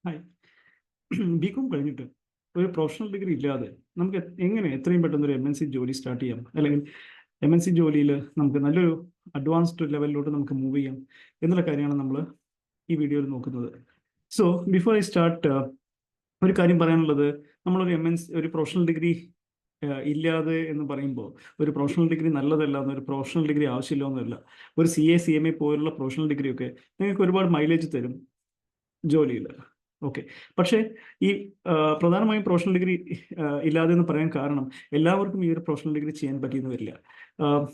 Hi. BCom കഴിഞ്ഞിട്ട് ഒരു professional degree ഇല്ലാതെ നമുക്ക് എങ്ങനെ എത്രയും പെട്ടെന്ന് ഒരു MNC ജോലി സ്റ്റാർട്ട് ചെയ്യാം, അല്ലെങ്കിൽ MNC ജോലിയിൽ നമുക്ക് നല്ലൊരു അഡ്വാൻസ്ഡ് ലെവലിലോട്ട് നമുക്ക് മൂവ് ചെയ്യാം എന്നുള്ള കാര്യമാണ് നമ്മൾ ഈ വീഡിയോയിൽ നോക്കുന്നത്. സോ ബിഫോർ ഐ സ്റ്റാർട്ട്, ഒരു കാര്യം പറയാനുള്ളത്, നമ്മളൊരു ഒരു പ്രൊഫഷണൽ ഡിഗ്രി ഇല്ലാതെ എന്ന് പറയുമ്പോൾ ഒരു പ്രൊഫഷണൽ ഡിഗ്രി നല്ലതല്ല എന്നൊരു പ്രൊഫഷണൽ ഡിഗ്രി ആവശ്യമില്ല എന്നല്ല. ഒരു CA CMA പോലുള്ള പ്രൊഫഷണൽ ഡിഗ്രിയൊക്കെ നിങ്ങൾക്ക് ഒരുപാട് മൈലേജ് തരും ജോലിയിൽ. ഓക്കെ, പക്ഷേ ഈ പ്രധാനമായും പ്രൊഫഷണൽ ഡിഗ്രി ഇല്ലാതെ എന്ന് പറയാൻ കാരണം എല്ലാവർക്കും ഈ ഒരു പ്രൊഫഷണൽ ഡിഗ്രി ചെയ്യാൻ പറ്റിയെന്ന് വരില്ല.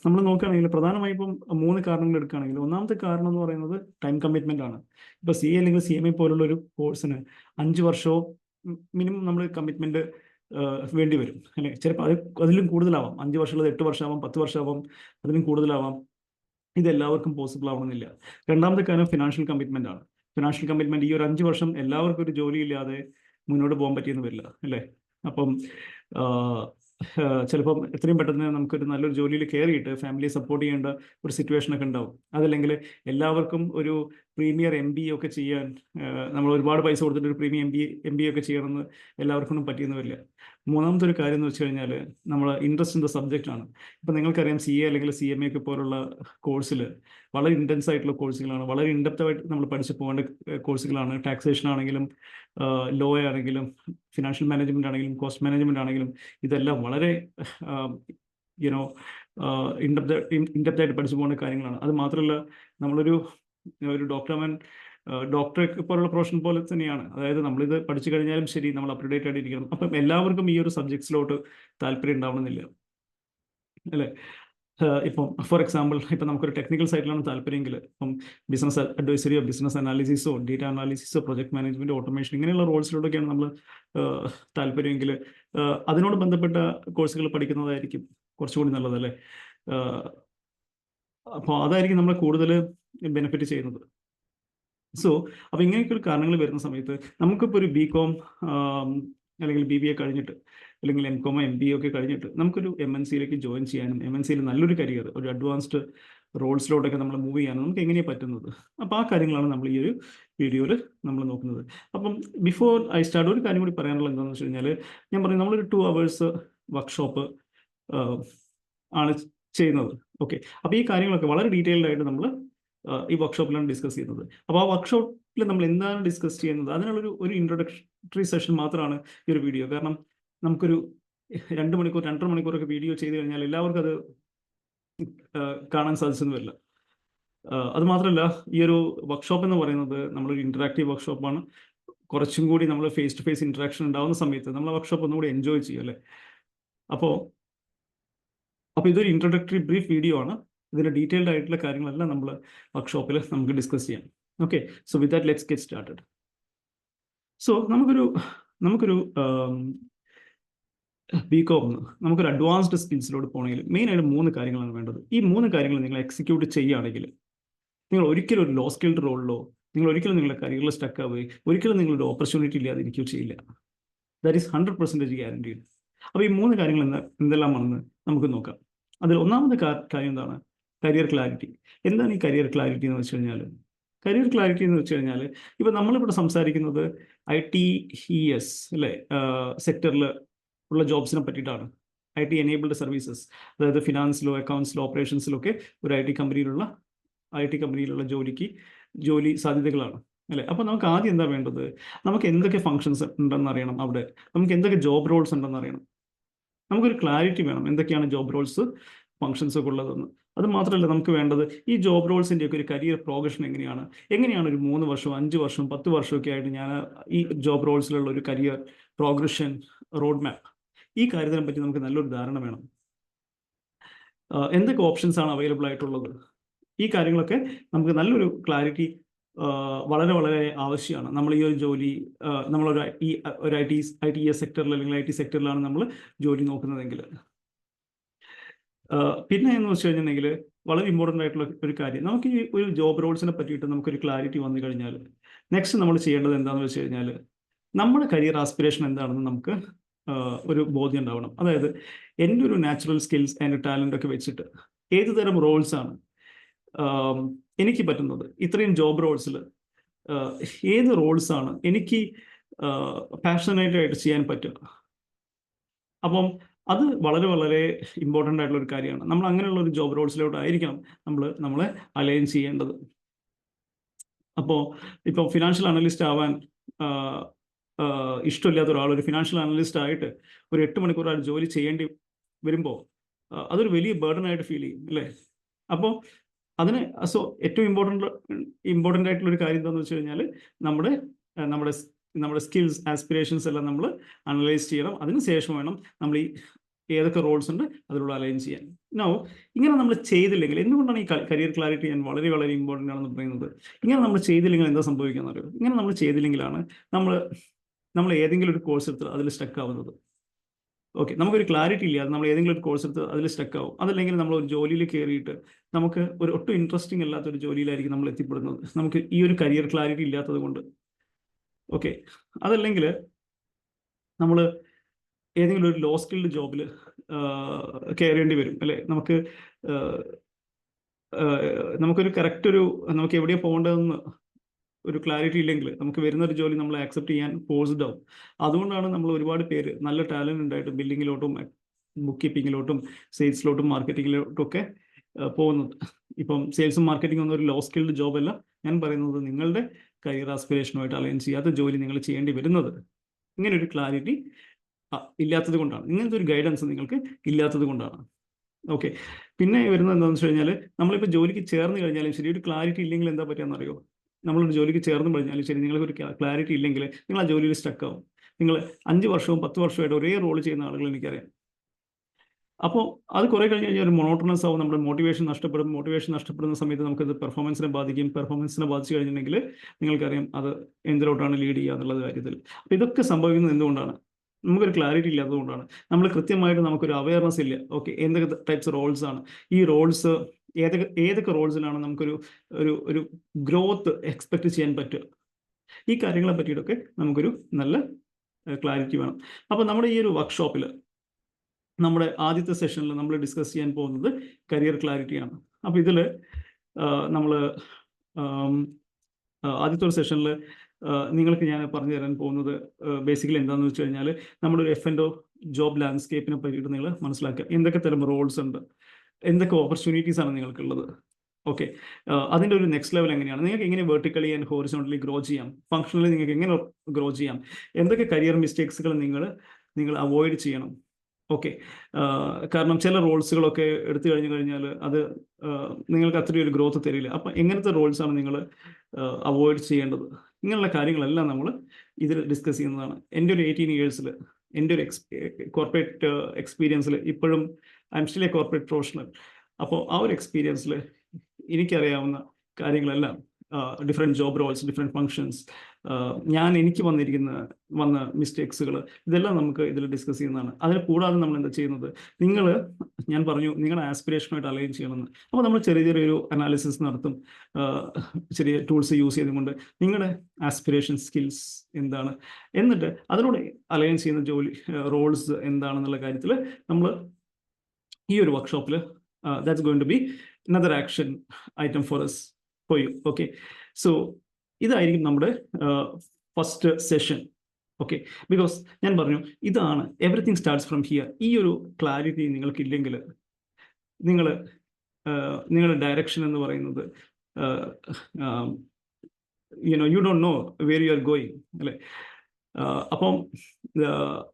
നമ്മൾ നോക്കുകയാണെങ്കിൽ പ്രധാനമായും ഇപ്പം 3 കാരണങ്ങൾ എടുക്കുകയാണെങ്കിൽ, ഒന്നാമത്തെ കാരണം എന്ന് പറയുന്നത് ടൈം കമ്മിറ്റ്മെന്റ് ആണ്. ഇപ്പോൾ CA അല്ലെങ്കിൽ CMA പോലുള്ള ഒരു കോഴ്സിന് 5 വർഷവും മിനിമം നമ്മൾ കമ്മിറ്റ്മെന്റ് വേണ്ടി വരും, അല്ലെ? ചിലപ്പോൾ അതിലും കൂടുതലാവാം. 5 വർഷം, 8 വർഷമാവാം, 10 വർഷമാവാം, അതിലും കൂടുതലാവാം. ഇതെല്ലാവർക്കും പോസിബിൾ ആവണമെന്നില്ല. രണ്ടാമത്തെ കാര്യം ഫിനാൻഷ്യൽ കമ്മിറ്റ്മെന്റ് ആണ്. ഫിനാൻഷ്യൽ കമ്മിറ്റ്മെന്റ്, ഈ ഒരു 5 വർഷം എല്ലാവർക്കും ഒരു ജോലി ഇല്ലാതെ മുന്നോട്ട് പോകാൻ പറ്റിയെന്ന് വരില്ല, അല്ലേ? അപ്പം ചിലപ്പം എത്രയും പെട്ടെന്ന് നമുക്കൊരു നല്ലൊരു ജോലിയിൽ കയറിയിട്ട് ഫാമിലിയെ സപ്പോർട്ട് ചെയ്യേണ്ട ഒരു സിറ്റുവേഷൻ ഒക്കെ ഉണ്ടാവും. അതല്ലെങ്കിൽ എല്ലാവർക്കും ഒരു പ്രീമിയർ MBA ഒക്കെ ചെയ്യാൻ നമ്മൾ ഒരുപാട് പൈസ കൊടുത്തിട്ട് ഒരു പ്രീമിയം MBA ഒക്കെ ചെയ്യണമെന്ന് എല്ലാവർക്കും പറ്റിയെന്ന് വരില്ല. മൂന്നാമത്തെ ഒരു കാര്യം എന്ന് വെച്ച് കഴിഞ്ഞാൽ നമ്മൾ ഇൻട്രസ്റ്റ് ഇൻ ദ സബ്ജക്റ്റ് ആണ്. ഇപ്പം നിങ്ങൾക്കറിയാം, CA അല്ലെങ്കിൽ CMA ഒക്കെ പോലുള്ള കോഴ്സിൽ വളരെ ഇൻറ്റൻസ് ആയിട്ടുള്ള കോഴ്സുകളാണ്, വളരെ ഇൻഡെപ്തായിട്ട് നമ്മൾ പഠിച്ചു പോകേണ്ട കോഴ്സുകളാണ്. ടാക്സേഷൻ ആണെങ്കിലും, ലോ ആണെങ്കിലും, ഫിനാൻഷ്യൽ മാനേജ്മെന്റ് ആണെങ്കിലും, കോസ്റ്റ് മാനേജ്മെന്റ് ആണെങ്കിലും, ഇതെല്ലാം വളരെ യുനോ ഇൻഡെപ്തായിട്ട് പഠിച്ചു പോകേണ്ട കാര്യങ്ങളാണ്. അത് മാത്രമല്ല, നമ്മളൊരു ഡോക്ടറെ പോലുള്ള പ്രൊഫഷൻ പോലെ തന്നെയാണ്. അതായത് നമ്മളിത് പഠിച്ചു കഴിഞ്ഞാലും ശരി, നമ്മൾ അപ്ഡേറ്റ് ആയിട്ടിരിക്കണം. അപ്പം എല്ലാവർക്കും ഈ ഒരു സബ്ജക്ട്സിലോട്ട് താല്പര്യം ഉണ്ടാവണമെന്നില്ല, അല്ലേ? ഇപ്പം ഫോർ എക്സാമ്പിൾ, ഇപ്പം നമുക്കൊരു ടെക്നിക്കൽ സൈഡിലാണ് താല്പര്യമെങ്കിൽ, ഇപ്പം ബിസിനസ് അഡ്വൈസറിയോ ബിസിനസ് അനാലിസിസോ ഡേറ്റ അനാലിസിസോ പ്രൊജക്ട് മാനേജ്മെന്റ്, ഓട്ടോമേഷൻ, ഇങ്ങനെയുള്ള റോൾസിലോട്ടൊക്കെയാണ് നമ്മൾ താല്പര്യമെങ്കിൽ അതിനോട് ബന്ധപ്പെട്ട കോഴ്സുകൾ പഠിക്കുന്നതായിരിക്കും കുറച്ചുകൂടി നല്ലത്, അല്ലേ? അപ്പോൾ അതായിരിക്കും നമ്മൾ കൂടുതൽ ബെനിഫിറ്റ് ചെയ്യുന്നത്. സോ അപ്പോൾ ഇങ്ങനെയൊക്കെയുള്ള കാരണങ്ങൾ വരുന്ന സമയത്ത് നമുക്കിപ്പോൾ ഒരു BCom അല്ലെങ്കിൽ BBA കഴിഞ്ഞിട്ട്, അല്ലെങ്കിൽ MCom MBA ഒക്കെ കഴിഞ്ഞിട്ട് നമുക്കൊരു MNCയിലേക്ക് ജോയിൻ ചെയ്യാനും MNCയിൽ നല്ലൊരു കരിയർ, ഒരു അഡ്വാൻസ്ഡ് റോൾസിലോട്ടൊക്കെ നമ്മൾ മൂവ് ചെയ്യാനും നമുക്ക് എങ്ങനെയാണ് പറ്റുന്നത്? അപ്പോൾ ആ കാര്യങ്ങളാണ് നമ്മൾ ഈ ഒരു വീഡിയോയിൽ നമ്മൾ നോക്കുന്നത്. അപ്പം ബിഫോർ ഐ സ്റ്റാർട്ട്, ഒരു കാര്യം കൂടി പറയാനുള്ളത് എന്താണെന്ന് വെച്ച് കഴിഞ്ഞാൽ, ഞാൻ പറഞ്ഞു നമ്മളൊരു 2 hours വർക്ക്ഷോപ്പ് ആണ് ചെയ്യുന്നത്. ഓക്കെ, അപ്പോൾ ഈ കാര്യങ്ങളൊക്കെ വളരെ ഡീറ്റെയിൽഡ് ആയിട്ട് നമ്മൾ ഈ വർക്ക്ഷോപ്പിലാണ് ഡിസ്കസ് ചെയ്യുന്നത്. അപ്പോൾ ആ വർക്ക്ഷോപ്പിൽ നമ്മൾ എന്താണ് ഡിസ്കസ് ചെയ്യുന്നത്, അതിനുള്ളൊരു ഇൻട്രൊഡക്ടറി സെഷൻ മാത്രമാണ് ഈ ഒരു വീഡിയോ. കാരണം നമുക്കൊരു 2 മണിക്കൂർ 2.5 മണിക്കൂറൊക്കെ വീഡിയോ ചെയ്ത് കഴിഞ്ഞാൽ എല്ലാവർക്കും അത് കാണാൻ സാധിച്ചെന്ന് വരില്ല. അത് മാത്രമല്ല, ഈ ഒരു വർക്ക്ഷോപ്പ് എന്ന് പറയുന്നത് നമ്മളൊരു ഇന്ററാക്റ്റീവ് വർക്ക്ഷോപ്പാണ്. കുറച്ചും കൂടി നമ്മൾ ഫേസ് ടു ഫേസ് ഇന്ററാക്ഷൻ ഉണ്ടാകുന്ന സമയത്ത് നമ്മൾ വർക്ക്ഷോപ്പ് ഒന്നുകൂടി എൻജോയ് ചെയ്യും, അല്ലേ? അപ്പോൾ ഇതൊരു ഇൻട്രൊഡക്ടറി ബ്രീഫ് വീഡിയോ ആണ്. ഇതിൻ്റെ ഡീറ്റെയിൽഡ് ആയിട്ടുള്ള കാര്യങ്ങളെല്ലാം നമ്മൾ വർക്ക്ഷോപ്പിൽ നമുക്ക് ഡിസ്കസ് ചെയ്യാം. Okay, so with that let's get started. So നമുക്കൊരു BCom നമുക്കൊരു അഡ്വാൻസ്ഡ് സ്കിൽസിലോട്ട് പോകണമെങ്കിൽ മെയിനായിട്ട് 3 കാര്യങ്ങളാണ് വേണ്ടത്. ഈ 3 കാര്യങ്ങൾ നിങ്ങൾ എക്സിക്യൂട്ട് ചെയ്യുകയാണെങ്കിൽ നിങ്ങൾ ഒരിക്കലും ഒരു ലോ സ്കിൽഡ് റോളിലോ, നിങ്ങൾ ഒരിക്കലും നിങ്ങളുടെ കരിയറിൽ സ്റ്റക്ക് ആവുകയും ഒരിക്കലും നിങ്ങളൊരു ഓപ്പർച്യൂണിറ്റി ഇല്ലാതെ ഇരിക്കുകയോ ചെയ്യില്ല. That is 100% guaranteed. അപ്പോൾ ഈ 3 കാര്യങ്ങൾ എന്തെല്ലാമാണെന്ന് നമുക്ക് നോക്കാം. അതിൽ ഒന്നാമത്തെ കാര്യം എന്താണ്? Career clarity. എന്താണ് ഈ കരിയർ ക്ലാരിറ്റി എന്ന് വെച്ച് കഴിഞ്ഞാൽ? കരിയർ ക്ലാരിറ്റി എന്ന് വെച്ച് കഴിഞ്ഞാൽ, ഇപ്പം നമ്മളിവിടെ സംസാരിക്കുന്നത് ITES, അല്ലേ, സെക്ടറിൽ ഉള്ള ജോബ്സിനെ പറ്റിയിട്ടാണ്. IT എനേബിൾഡ് സർവീസസ്, അതായത് ഫിനാൻസിലോ അക്കൗണ്ട്സിലോ ഓപ്പറേഷൻസിലൊക്കെ ഒരു IT കമ്പനിയിലുള്ള ജോലി സാധ്യതകളാണ്, അല്ലേ? അപ്പോൾ നമുക്ക് ആദ്യം എന്താ വേണ്ടത്? നമുക്ക് എന്തൊക്കെ ഫങ്ഷൻസ് ഉണ്ടെന്ന് അറിയണം. അവിടെ നമുക്ക് എന്തൊക്കെ ജോബ് റോൾസ് ഉണ്ടെന്ന് അറിയണം. നമുക്കൊരു ക്ലാരിറ്റി വേണം എന്തൊക്കെയാണ് ജോബ് റോൾസ്, ഫങ്ഷൻസ് ഒക്കെ ഉള്ളതെന്ന്. അത് മാത്രമല്ല, നമുക്ക് വേണ്ടത് ഈ ജോബ് റോൾസിൻ്റെ ഒക്കെ ഒരു കരിയർ പ്രോഗ്രഷൻ എങ്ങനെയാണ് ഒരു 3 വർഷം 5 വർഷം 10 വർഷമൊക്കെ ആയിട്ട് ഞാൻ ഈ ജോബ് റോൾസിലുള്ള ഒരു കരിയർ പ്രോഗ്രഷൻ റോഡ് മാപ്പ്, ഈ കാര്യത്തിനെ പറ്റി നമുക്ക് നല്ലൊരു ധാരണ വേണം. എന്തൊക്കെ ഓപ്ഷൻസ് ആണ് അവൈലബിൾ ആയിട്ടുള്ളത്, ഈ കാര്യങ്ങളൊക്കെ നമുക്ക് നല്ലൊരു ക്ലാരിറ്റി വളരെ വളരെ ആവശ്യമാണ്. നമ്മൾ ഈ ഒരു ജോലി നമ്മളൊരു ITES സെക്ടറിൽ അല്ലെങ്കിൽ IT സെക്ടറിലാണ് നമ്മൾ ജോലി നോക്കുന്നതെങ്കിൽ. പിന്നെ എന്ന് വെച്ച് കഴിഞ്ഞിട്ടുണ്ടെങ്കിൽ വളരെ ഇമ്പോർട്ടൻ്റ് ആയിട്ടുള്ള ഒരു കാര്യം, നമുക്ക് ഈ ഒരു ജോബ് റോൾസിനെ പറ്റിയിട്ട് നമുക്കൊരു ക്ലാരിറ്റി വന്നു കഴിഞ്ഞാൽ നെക്സ്റ്റ് നമ്മൾ ചെയ്യേണ്ടത് എന്താണെന്ന് വെച്ച് കഴിഞ്ഞാൽ, നമ്മുടെ കരിയർ ആസ്പിറേഷൻ എന്താണെന്ന് നമുക്ക് ഒരു ബോധ്യം ഉണ്ടാവണം. അതായത് എൻ്റെ ഒരു നാച്ചുറൽ സ്കിൽസ് ആൻഡ് ടാലൻ്റ് ഒക്കെ വെച്ചിട്ട് ഏത് തരം റോൾസാണ് എനിക്ക് പറ്റുന്നത്, ഇത്രയും ജോബ് റോൾസിൽ ഏത് റോൾസാണ് എനിക്ക് പാഷനേറ്റ് ആയിട്ട് ചെയ്യാൻ പറ്റുക. അപ്പം അത് വളരെ വളരെ ഇമ്പോർട്ടൻ്റ് ആയിട്ടുള്ള ഒരു കാര്യമാണ്. നമ്മൾ അങ്ങനെയുള്ള ഒരു ജോബ് റോൾസിലോട്ടായിരിക്കണം നമ്മളെ അലൈൻ ചെയ്യേണ്ടത്. അപ്പോൾ ഇപ്പോൾ ഫിനാൻഷ്യൽ അനലിസ്റ്റ് ആവാൻ ഇഷ്ടമില്ലാത്ത ഒരാൾ ഒരു ഫിനാൻഷ്യൽ അനലിസ്റ്റ് ആയിട്ട് ഒരു 8 മണിക്കൂർ ജോലി ചെയ്യേണ്ടി വരുമ്പോൾ അതൊരു വലിയ ബർഡൻ ആയിട്ട് ഫീൽ ചെയ്യും, അല്ലേ? അപ്പോൾ അതിന് ഏറ്റവും ഇമ്പോർട്ടൻ്റ് ആയിട്ടുള്ള ഒരു കാര്യം എന്താണെന്ന് വെച്ച് കഴിഞ്ഞാൽ നമ്മുടെ സ്കിൽസ്, ആസ്പിറേഷൻസ് എല്ലാം നമ്മൾ അനലൈസ് ചെയ്യണം. അതിന് ശേഷം വേണം നമ്മൾ ഈ ഏതൊക്കെ റോൾസ് ഉണ്ട് അതിലൂടെ അലൈൻ ചെയ്യാൻ. ഇങ്ങനെ നമ്മൾ ചെയ്തില്ലെങ്കിൽ, എന്തുകൊണ്ടാണ് ഈ കരിയർ ക്ലാരിറ്റി ഞാൻ വളരെ വളരെ ഇമ്പോർട്ടൻ്റ് ആണെന്ന് പറയുന്നത്? ഇങ്ങനെ നമ്മൾ ചെയ്തില്ലെങ്കിൽ എന്താ സംഭവിക്കാന്ന് അറിയോ? ഇങ്ങനെ നമ്മൾ ചെയ്തില്ലെങ്കിലാണ് നമ്മൾ ഏതെങ്കിലും ഒരു കോഴ്സ് എടുത്ത് അതിൽ സ്റ്റക്ക് ആവുന്നത്. ഓക്കെ, നമുക്കൊരു ക്ലാരിറ്റി ഇല്ല, നമ്മൾ ഏതെങ്കിലും ഒരു കോഴ്സ് എടുത്ത് അതിൽ സ്റ്റക്ക് ആവും. അതല്ലെങ്കിൽ നമ്മൾ ഒരു ജോലിയിൽ കയറിയിട്ട് നമുക്ക് ഒട്ടും ഇൻട്രസ്റ്റിംഗ് അല്ലാത്ത ഒരു ജോലിയിലായിരിക്കും നമ്മൾ എത്തിപ്പെടുന്നത്, നമുക്ക് ഈ ഒരു കരിയർ ക്ലാരിറ്റി ഇല്ലാത്തത് കൊണ്ട്. ഓക്കെ, അതല്ലെങ്കിൽ നമ്മൾ ഏതെങ്കിലും ഒരു ലോ സ്കിൽഡ് ജോബിൽ കയറേണ്ടി വരും, അല്ലേ? നമുക്കൊരു കറക്റ്റ് നമുക്ക് എവിടെയാണ് പോകേണ്ടതെന്ന് ഒരു ക്ലാരിറ്റി ഇല്ലെങ്കിൽ നമുക്ക് വരുന്നൊരു ജോലി നമ്മൾ ആക്സെപ്റ്റ് ചെയ്യാൻ ഫോഴ്സ്ഡ് ആവും. അതുകൊണ്ടാണ് നമ്മൾ ഒരുപാട് പേര് നല്ല ടാലൻ്റ് ഉണ്ടായിട്ട് ബില്ലിങ്ങിലോട്ടും ബുക്ക് കീപ്പിങ്ങിലോട്ടും സെയിൽസിലോട്ടും മാർക്കറ്റിങ്ങിലോട്ടും ഒക്കെ പോകുന്നത്. ഇപ്പം സെയിൽസും മാർക്കറ്റിംഗ് ഒന്നും ഒരു ലോ സ്കിൽഡ് ജോബ് അല്ല. ഞാൻ പറയുന്നത് നിങ്ങളുടെ കരിയർ ആസ്പിറേഷനുമായിട്ട് അലൈൻ ചെയ്യാത്ത ജോലി നിങ്ങൾ ചെയ്യേണ്ടി വരുന്നത് ഇങ്ങനെ ഒരു ക്ലാരിറ്റി ഇല്ലാത്തത് കൊണ്ടാണ്, ഇങ്ങനത്തെ ഒരു ഗൈഡൻസ് നിങ്ങൾക്ക് ഇല്ലാത്തത് കൊണ്ടാണ്. ഓക്കെ, പിന്നെ വരുന്നത് എന്താണെന്ന് വെച്ച് കഴിഞ്ഞാൽ നമ്മളിപ്പോൾ ജോലിക്ക് ചേർന്ന് കഴിഞ്ഞാലും ശരി, ഒരു ക്ലാരിറ്റി ഇല്ലെങ്കിൽ എന്താ പറ്റുകയെന്നറിയോ? നമ്മളൊരു ജോലിക്ക് ചേർന്ന് കഴിഞ്ഞാലും ശരി, നിങ്ങൾക്കൊരു ക്ലാരിറ്റി ഇല്ലെങ്കിൽ നിങ്ങൾ ആ ജോലിയിൽ സ്റ്റക്ക് ആവും. നിങ്ങൾ 5 വർഷവും 10 വർഷമായിട്ട് ഒരേ റോൾ ചെയ്യുന്ന ആളുകൾ എനിക്കറിയാം. അപ്പോൾ അത് കുറേ കഴിഞ്ഞ് കഴിഞ്ഞാൽ ഒരു മൊണോട്ടണസ് ആവും, നമ്മുടെ മോട്ടിവേഷൻ നഷ്ടപ്പെടുന്ന സമയത്ത് നമുക്കത് പെർഫോമൻസിനെ ബാധിക്കും. പെർഫോമൻസിനെ ബാധിച്ചു കഴിഞ്ഞിട്ടുണ്ടെങ്കിൽ നിങ്ങൾക്കറിയാം അത് എന്തിലോട്ടാണ് ലീഡ് ചെയ്യുക എന്നുള്ള കാര്യത്തിൽ. അപ്പോൾ ഇതൊക്കെ സംഭവിക്കുന്നത് എന്തുകൊണ്ടാണ്? നമുക്കൊരു ക്ലാരിറ്റി ഇല്ലാത്തതുകൊണ്ടാണ്. നമ്മൾ കൃത്യമായിട്ട് നമുക്കൊരു അവയർനെസ് ഇല്ല. ഓക്കെ, എന്തൊക്കെ ടൈപ്സ് റോൾസ് ആണ് ഈ റോൾസ്, ഏതൊക്കെ റോൾസിലാണ് നമുക്കൊരു ഗ്രോത്ത് എക്സ്പെക്ട് ചെയ്യാൻ പറ്റുക, ഈ കാര്യങ്ങളെ പറ്റിയിട്ടൊക്കെ നമുക്കൊരു നല്ല ക്ലാരിറ്റി വേണം. അപ്പോൾ നമ്മുടെ ഈ ഒരു വർക്ക്ഷോപ്പിൽ നമ്മുടെ ആദ്യത്തെ സെഷനിൽ നമ്മൾ ഡിസ്കസ് ചെയ്യാൻ പോകുന്നത് കരിയർ ക്ലാരിറ്റിയാണ്. അപ്പോൾ ഇതിൽ നമ്മൾ ആദ്യത്തെ ഒരു സെഷനിൽ നിങ്ങൾക്ക് ഞാൻ പറഞ്ഞു തരാൻ പോകുന്നത് ബേസിക്കലി എന്താണെന്ന് വെച്ച് കഴിഞ്ഞാൽ നമ്മുടെ ഒരു F&O ജോബ് ലാൻഡ്സ്കേപ്പിനെ പറ്റിയിട്ട് നിങ്ങൾ മനസ്സിലാക്കുക. എന്തൊക്കെ തരം റോൾസ് ഉണ്ട്, എന്തൊക്കെ ഓപ്പർച്യൂണിറ്റീസ് ആണ് നിങ്ങൾക്കുള്ളത്. ഓക്കെ, അതിൻ്റെ ഒരു നെക്സ്റ്റ് ലെവൽ എങ്ങനെയാണ്, നിങ്ങൾക്ക് എങ്ങനെ വെർട്ടിക്കലി ആൻഡ് ഹോറിസോണ്ടലി ഗ്രോ ചെയ്യാം, ഫങ്ഷണലി നിങ്ങൾക്ക് എങ്ങനെ ഗ്രോ ചെയ്യാം, എന്തൊക്കെ കരിയർ മിസ്റ്റേക്സുകൾ നിങ്ങൾ അവോയ്ഡ് ചെയ്യണം. ഓക്കെ, കാരണം ചില റോൾസുകളൊക്കെ എടുത്തു കഴിഞ്ഞാൽ അത് നിങ്ങൾക്ക് അത്രയും ഒരു ഗ്രോത്ത് തരില്ല. അപ്പം എങ്ങനത്തെ റോൾസാണ് നിങ്ങൾ അവോയ്ഡ് ചെയ്യേണ്ടത്, ഇങ്ങനെയുള്ള കാര്യങ്ങളെല്ലാം നമ്മൾ ഇതിൽ ഡിസ്കസ് ചെയ്യുന്നതാണ്. എൻ്റെ ഒരു 18 ഇയേഴ്സിൽ, എൻ്റെ ഒരു കോർപ്പറേറ്റ് എക്സ്പീരിയൻസിൽ, ഇപ്പോഴും I am still A corporate professional. അപ്പോൾ ആ ഒരു എക്സ്പീരിയൻസിൽ എനിക്കറിയാവുന്ന കാര്യങ്ങളെല്ലാം, different job Rolls, different functions, എനിക്ക് വന്ന മിസ്റ്റേക്സുകൾ, ഇതെല്ലാം നമുക്ക് ഇതിൽ ഡിസ്കസ് ചെയ്യുന്നതാണ്. അതിന് കൂടാതെ നമ്മൾ എന്താ ചെയ്യുന്നത്, ഞാൻ പറഞ്ഞു നിങ്ങളുടെ ആസ്പിറേഷനുമായിട്ട് അലൈൻ ചെയ്യണമെന്ന്. അപ്പോൾ നമ്മൾ ചെറിയൊരു അനാലിസിസ് നടത്തും, ചെറിയ ടൂൾസ് യൂസ് ചെയ്തുകൊണ്ട് നിങ്ങളുടെ ആസ്പിറേഷൻ സ്കിൽസ് എന്താണ്, എന്നിട്ട് അതിലൂടെ അലൈൻ ചെയ്യുന്ന ജോലി റോൾസ് എന്താണെന്നുള്ള കാര്യത്തിൽ നമ്മൾ ഈ ഒരു വർക്ക്ഷോപ്പിൽ that's going to be another action item for you. Okay, so ഇതായിരിക്കും നമ്മുടെ ഫസ്റ്റ് സെഷൻ. ഓക്കെ, ബിക്കോസ് ഞാൻ പറഞ്ഞു ഇതാണ് എവറിത്തിങ് സ്റ്റാർട്ട്സ് ഫ്രം ഹിയർ. ഈ ഒരു ക്ലാരിറ്റി നിങ്ങൾക്കില്ലെങ്കിൽ നിങ്ങളുടെ ഡയറക്ഷൻ എന്ന് പറയുന്നത് you don't know where you are going, അല്ലേ?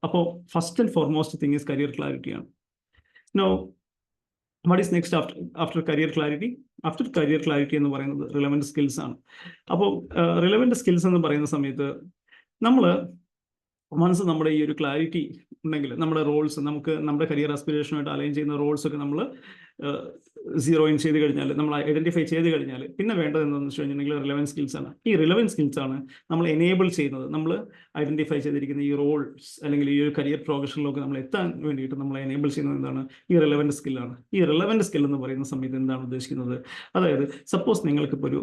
അപ്പോൾ first and foremost thing is career ക്ലാരിറ്റിയാണ്. Now what is next after career clarity? After career clarity എന്ന് പറയുന്നത് റിലവൻറ്റ് സ്കിൽസ് ആണ്. അപ്പോൾ റിലവൻറ്റ് സ്കിൽസ് എന്ന് പറയുന്ന സമയത്ത് നമ്മുടെ ഈ ഒരു ക്ലാരിറ്റി ഉണ്ടെങ്കിൽ നമ്മുടെ റോൾസ്, നമ്മുടെ കരിയർ ആസ്പിറേഷനുമായിട്ട് അലൈൻ ചെയ്യുന്ന റോൾസൊക്കെ നമ്മൾ സീറോ ഇൻ ചെയ്ത് കഴിഞ്ഞാൽ, നമ്മൾ ഐഡൻറ്റിഫൈ ചെയ്ത് കഴിഞ്ഞാൽ പിന്നെ വേണ്ടത് എന്താണെന്ന് വെച്ച് കഴിഞ്ഞിട്ടുണ്ടെങ്കിൽ റിലവൻറ്റ് സ്കിൽസ് ആണ്. ഈ റിലവൻറ്റ് സ്കിൽസ് ആണ് നമ്മൾ എനേബിൾ ചെയ്യുന്നത്. നമ്മൾ ഐഡൻറ്റിഫൈ ചെയ്തിരിക്കുന്ന ഈ റോൾസ് അല്ലെങ്കിൽ ഈ ഒരു കരിയർ പ്രോഗ്രഷനിലൊക്കെ നമ്മൾ എത്താൻ വേണ്ടിയിട്ട് നമ്മൾ എനേബിൾ ചെയ്യുന്നത് എന്താണ്? ഈ റിലവൻറ്റ് സ്കില്ലാണ്. ഈ റിലവൻറ്റ് സ്കിൽ എന്ന് പറയുന്ന സമയത്ത് എന്താണ് ഉദ്ദേശിക്കുന്നത്? അതായത് സപ്പോസ് നിങ്ങൾക്കിപ്പോൾ ഒരു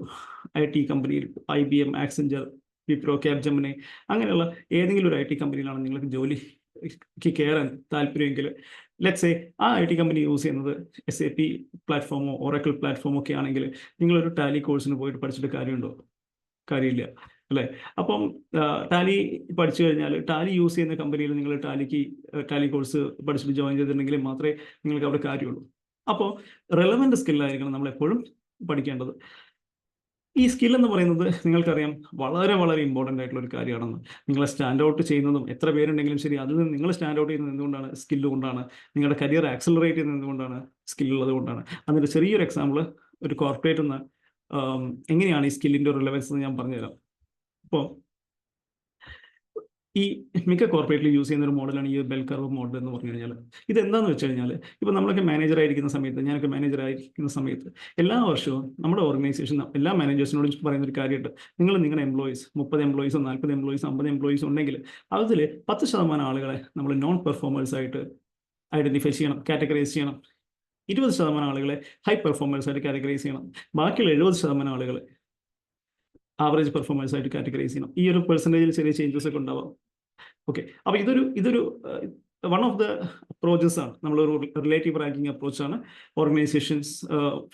IT കമ്പനിയിൽ IBM, Accenture, വിപ്രോ, ക്യാപ്ജെമിനി അങ്ങനെയുള്ള ഏതെങ്കിലും ഒരു IT കമ്പനിയിലാണ് നിങ്ങൾക്ക് ജോലിക്ക് കയറാൻ താല്പര്യമെങ്കിൽ, ലെറ്റ്സ് സേ ആ IT കമ്പനി യൂസ് ചെയ്യുന്നത് SAP പ്ലാറ്റ്ഫോമോ Oracle പ്ലാറ്റ്ഫോമോ ഒക്കെ ആണെങ്കിൽ നിങ്ങളൊരു ടാലി കോഴ്സിന് പോയിട്ട് പഠിച്ചിട്ട് കാര്യമുണ്ടോ? കാര്യമില്ല അല്ലേ. അപ്പം ടാലി പഠിച്ചു കഴിഞ്ഞാൽ ടാലി യൂസ് ചെയ്യുന്ന കമ്പനിയിൽ നിങ്ങൾ ടാലി കോഴ്സ് പഠിച്ചിട്ട് ജോയിൻ ചെയ്തിട്ടുണ്ടെങ്കിൽ മാത്രമേ നിങ്ങൾക്ക് അവിടെ കാര്യമുള്ളൂ. അപ്പോൾ റെലവൻറ്റ് സ്കില്ലായിരിക്കണം നമ്മൾ എപ്പോഴും പഠിക്കേണ്ടത്. ഈ സ്കിൽ എന്ന് പറയുന്നത് നിങ്ങൾക്കറിയാം വളരെ വളരെ ഇമ്പോർട്ടൻ്റ് ആയിട്ടുള്ള ഒരു കാര്യമാണെന്ന്. നിങ്ങളെ സ്റ്റാൻഡ് ഔട്ട് ചെയ്യുന്നതും എത്ര പേരുണ്ടെങ്കിലും ശരി, അതിൽ നിന്ന് നിങ്ങൾ സ്റ്റാൻഡ് ഔട്ട് ചെയ്യുന്നത് എന്തുകൊണ്ടാണ്? സ്കില്ല് കൊണ്ടാണ്. നിങ്ങളുടെ കരിയർ ആക്സലറേറ്റ് ചെയ്യുന്നത് എന്തുകൊണ്ടാണ്? സ്കില്ലുള്ളത് കൊണ്ടാണ്. അതിൻ്റെ ചെറിയൊരു എക്സാമ്പിൾ ഒരു കോർപ്പറേറ്റ് നിന്ന് എങ്ങനെയാണ് ഈ സ്കില്ലിൻ്റെ റിലവൻസ് എന്ന് ഞാൻ പറഞ്ഞുതരാം. അപ്പോൾ ഈ മിക്ക കോർപ്പറേറ്റിൽ യൂസ് ചെയ്യുന്ന ഒരു മോഡലാണ് ഈ ബെൽ കർവ് മോഡൽ എന്ന് പറഞ്ഞു കഴിഞ്ഞാൽ. ഇതെന്താണെന്ന് വെച്ച് കഴിഞ്ഞാൽ, ഇപ്പോൾ നമ്മളൊക്കെ മാനേജറായിരിക്കുന്ന സമയത്ത്, ഞാനൊക്കെ മാനേജറായിരിക്കുന്ന സമയത്ത് എല്ലാ വർഷവും നമ്മുടെ ഓർഗനൈസേഷൻ എല്ലാ മാനേജേഴ്സിനോടും പറയുന്ന ഒരു കാര്യമുണ്ട്. നിങ്ങളുടെ എംപ്ലോയീസ് 30 എംപ്ലോയീസോ 40 എംപ്ലോയീസോ 50 എംപ്ലോയീസോ ഉണ്ടെങ്കിൽ അതിൽ 10% ആളുകളെ നമ്മൾ നോൺ പെർഫോമേഴ്സ് ആയിട്ട് ഐഡൻറ്റിഫൈ ചെയ്യണം, കാറ്റഗറൈസ് ചെയ്യണം. 20% ആളുകളെ ഹൈ പെർഫോമേഴ്സ് ആയിട്ട് കാറ്റഗറൈസ് ചെയ്യണം. ബാക്കിയുള്ള 70% ആളുകളെ ആവറേജ് പെർഫോമൻസ് ആയിട്ട് കാറ്റഗറൈസ് ചെയ്യണം. ഈ ഒരു പെർസെൻറ്റേജിൽ ചെറിയ ചേഞ്ചസ് ഒക്കെ ഉണ്ടാവാം. ഓക്കെ, അപ്പോൾ ഇതൊരു വൺ ഓഫ് ദ അപ്രോച്ചസ് ആണ്. നമ്മളൊരു റിലേറ്റീവ് റാങ്കിങ് അപ്രോച്ചാണ് ഓർഗനൈസേഷൻസ്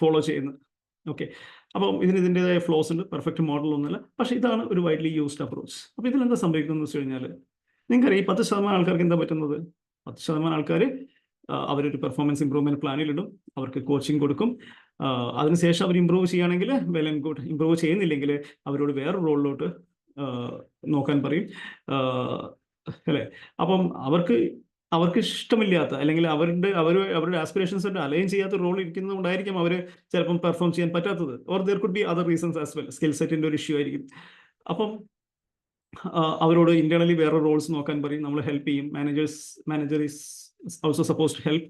ഫോളോ ചെയ്യുന്നത്. ഓക്കെ, അപ്പം ഇതിൻ്റെതായ ഫ്ലോസ് ഉണ്ട്, പെർഫെക്റ്റ് മോഡൽ ഒന്നുമില്ല, പക്ഷേ ഇതാണ് ഒരു വൈഡ്ലി യൂസ്ഡ് അപ്രോച്ച്. അപ്പോൾ ഇതിലെന്താ സംഭവിക്കുന്നത് വെച്ച് കഴിഞ്ഞാൽ, നിങ്ങൾക്കറിയാം ഈ 10% ആൾക്കാർക്ക് എന്താ പറ്റുന്നത്? 10% ആൾക്കാർ അവരൊരു പെർഫോമൻസ് ഇമ്പ്രൂവ്മെൻറ്റ് പ്ലാനിലിടും, അവർക്ക് കോച്ചിങ് കൊടുക്കും. അതിനുശേഷം അവർ ഇമ്പ്രൂവ് ചെയ്യുകയാണെങ്കിൽ വെൽ ആൻഡ് ഗുഡ്. ഇമ്പ്രൂവ് ചെയ്യുന്നില്ലെങ്കിൽ അവരോട് വേറെ റോളിലോട്ട് നോക്കാൻ പറയും, അല്ലേ. അപ്പം അവർക്ക് ഇഷ്ടമില്ലാത്ത അല്ലെങ്കിൽ അവരുടെ ആസ്പിറേഷൻസ് ആയിട്ട് അലൈൻ ചെയ്യാത്ത റോൾ ഇരിക്കുന്നത് കൊണ്ടായിരിക്കും അവർ ചിലപ്പം പെർഫോം ചെയ്യാൻ പറ്റാത്തത്. Or there could be other reasons as well. Skill സെറ്റിൻ്റെ ഒരു ഇഷ്യൂ ആയിരിക്കും. അപ്പം അവരോട് ഇന്റേണലി വേറെ റോൾസ് നോക്കാൻ പറയും, നമ്മൾ ഹെൽപ്പ് ചെയ്യും. Manager is also supposed to help.